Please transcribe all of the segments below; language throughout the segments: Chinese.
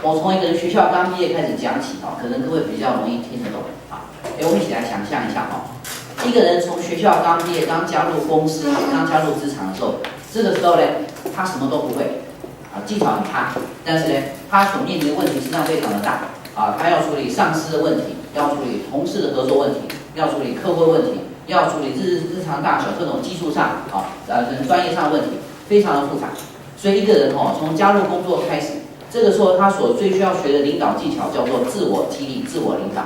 我从一个学校刚毕业开始讲起可能各位比较容易听得懂我们一起来想象一下一个人从学校刚毕业，刚加入公司，刚加入职场的时候，这个时候呢，他什么都不会技巧很差，但是呢，他所面临的问题实际上非常的大他要处理上司的问题，要处理同事的合作问题，要处理客户的问题，要处理日常大小各种技术上专业上的问题，非常的复杂。所以一个人从加入工作开始，这个时候他所最需要学的领导技巧叫做自我激励、自我领导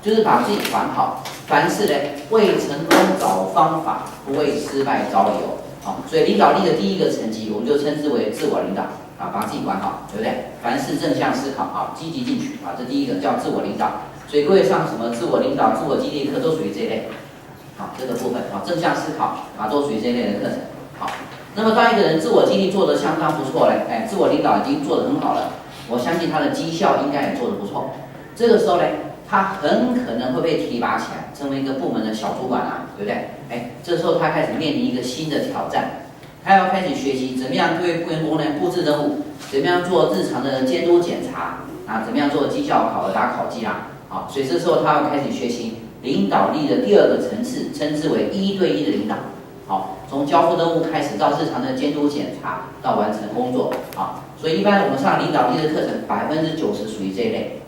就是把自己管好，凡事呢为成功找方法，不为失败找理由所以领导力的第一个层级，我们就称之为自我领导把自己管好，对不对？凡事正向思考积极进取这第一个叫自我领导。所以各位上什么自我领导、自我激励课都属于这一类这个部分正向思考都属于这一类的课程那么当一个人自我激励做得相当不错自我领导已经做得很好了，我相信他的绩效应该也做得不错。这个时候呢，他很可能会被提拔起来，成为一个部门的小主管对不对？这时候他开始面临一个新的挑战，他要开始学习怎么样对员工呢布置任务，怎么样做日常的监督检查怎么样做绩效考核打考绩所以这时候他要开始学习领导力的第二个层次，称之为1对1的领导从交付任务开始到日常的监督检查到完成工作所以一般我们上领导力的课程90%属于这一类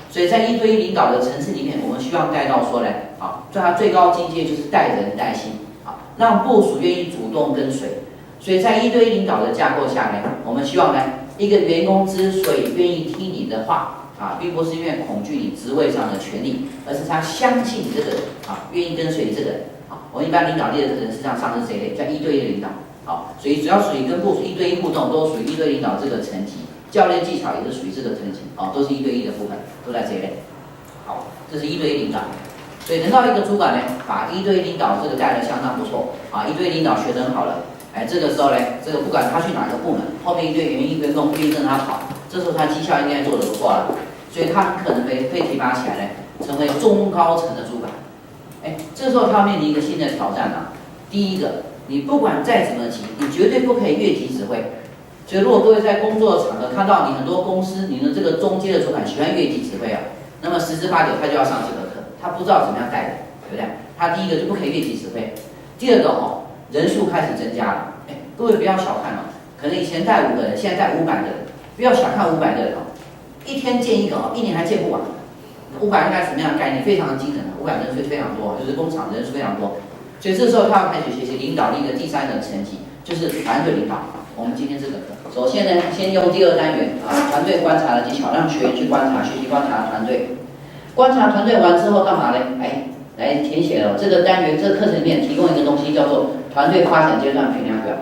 所以在1对1领导的层次里面，我们希望带到说它最高境界就是带人带心让部属愿意主动跟随。所以在1对1领导的架构下呢，我们希望一个员工之所以愿意听你的话并不是因为恐惧你职位上的权利，而是他相信你这个人愿意跟随你这个人我们一般领导力的课程实际上上是这一类，叫1对1的领导所以只要属于跟部1对1互动，都属于1对1领导这个层级。教练技巧也是属于这个层级都是1对1的部分，都在这一类这是1对1领导。所以等到一个主管呢，把1对1领导这个带得相当不错1对1领导学得很好了这个时候呢，这个不管他去哪个部门，后面一堆员工愿意跟他跑，这时候他绩效应该做得不错了，所以他很可能被提拔起来成为中高层的主管这时候他面临一个新的挑战第一个，你不管再怎么急，你绝对不可以越级指挥。所以如果各位在工作场合看到你很多公司，你的这个中阶的主管喜欢越级指挥那么十之八九他就要上这个课，他不知道怎么样带人，对不对？他第一个就不可以越级指挥。第二个人数开始增加了各位不要小看可能以前带5个人，现在带500个人，不要小看500个人一天见一个一年还见不完。500应该什么样的概念？非常的惊人500人数非常多就是工厂人数非常多。所以这时候他要开始学习领导力的第3个层级，就是团队领导。我们今天这个课，首先呢，先用第2单元团队观察的技巧，让学员去观察，学习观察团队。观察团队完之后干嘛呢？来填写这个单元，这个课程里面提供一个东西叫做团队发展阶段评量表。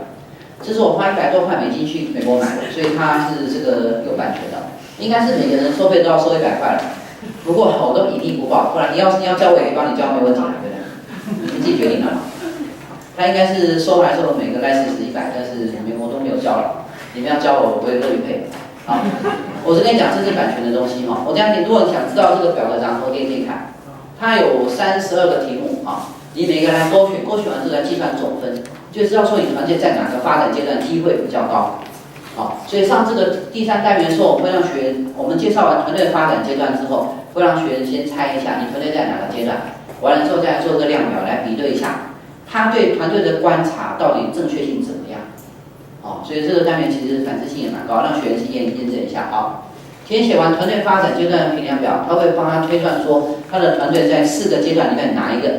这是我花100多块美金去美国买的，所以它是这个有版权的，应该是每个人收费都要收100块了。不过我都以利不报，不然你要交我也帮你交没问题对不对？你自己决定了他应该是收还收每个赖40、100，但是美国都没有交了。你们要交我会乐于配我是跟你讲这是版权的东西我这样如果你想知道这个表格长，我给你看，它有32个题目你每个来勾选完之后来计算总分，就知道说你团队在哪个发展阶段机会比较高所以上这个第3单元的时候，会让学员我们介绍完团队发展阶段之后，会让学员先猜一下你团队在哪个阶段，完了之后再做个量表来比对一下他对团队的观察到底正确性怎么样所以这个单元其实反思性也蛮高，让学员去验证一下填写完团队发展阶段的评量表，他会帮他推算说他的团队在4个阶段里面哪一个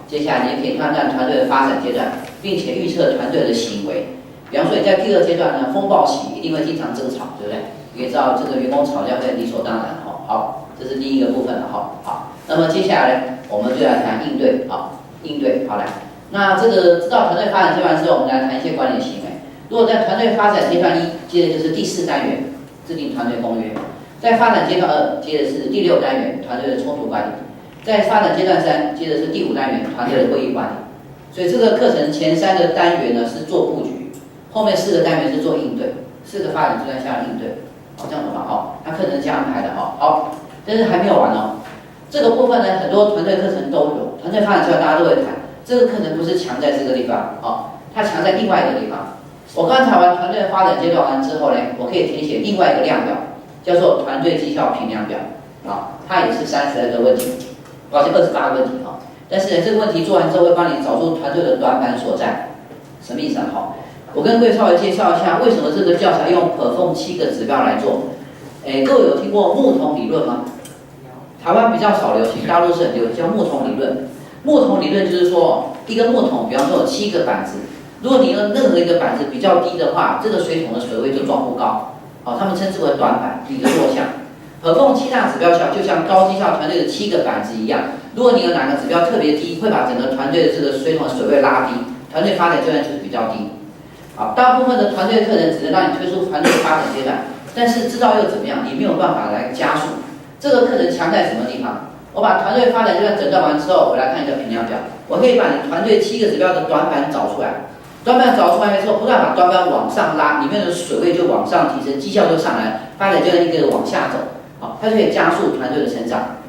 接下来你也可以判断团队的发展阶段，并且预测团队的行为。比方说你在第2阶段呢，风暴期一定会经常争吵，对不对？你也知道这个员工吵架会理所当然好，这是第一个部分好，那么接下来呢，我们就来谈应对好来。那这个知道团队发展阶段之后，我们来谈一些管理行为。如果在团队发展阶段1，接着就是第4单元制定团队公约；在发展阶段2，接着是第6单元团队的冲突管理；在发展阶段3，接着是第5单元团队的会议管理。所以这个课程前3个单元呢是做布局，后面4个单元是做应对，4个发展阶段下的应对。这样懂吗？那课程是这样安排的好，但是还没有完这个部分呢，很多团队课程都有，团队发展阶段大家都会谈。这个课程不是强在这个地方它强在另外一个地方。我刚谈完团队发展阶段完之后呢，我可以填写另外一个量表，叫做团队绩效评量表啊，它也是32个问题，抱歉28个问题啊。但是呢，这个问题做完之后会帮你找出团队的短板所在，什么意思啊？好，我跟各位稍微介绍一下为什么这个教材用 perform 7个指标来做。各位有听过木桶理论吗？台湾比较少流行，大陆是很流行，叫木桶理论。木桶理论就是说，一个木桶，比方说有7个板子，如果你用任何一个板子比较低的话，这个水桶的水位就装不高。好，他们称之为短板，一个弱项。perform 7大指标效就像高绩效团队的7个板子一样，如果你有哪个指标特别低，会把整个团队的这个水桶的水位拉低，团队发展阶段就是比较低。好，大部分的团队课程只能让你推出团队发展阶段，但是知道又怎么样？你没有办法来加速。这个课程强在什么地方？我把团队发展阶段诊断完之后，我来看一个评量表，我可以把你团队7个指标的短板找出来。短板找出来之后，不断把短板往上拉，里面的水位就往上提升，绩效就上来，发展阶段一个往下走，好，它就可以加速团队的成长。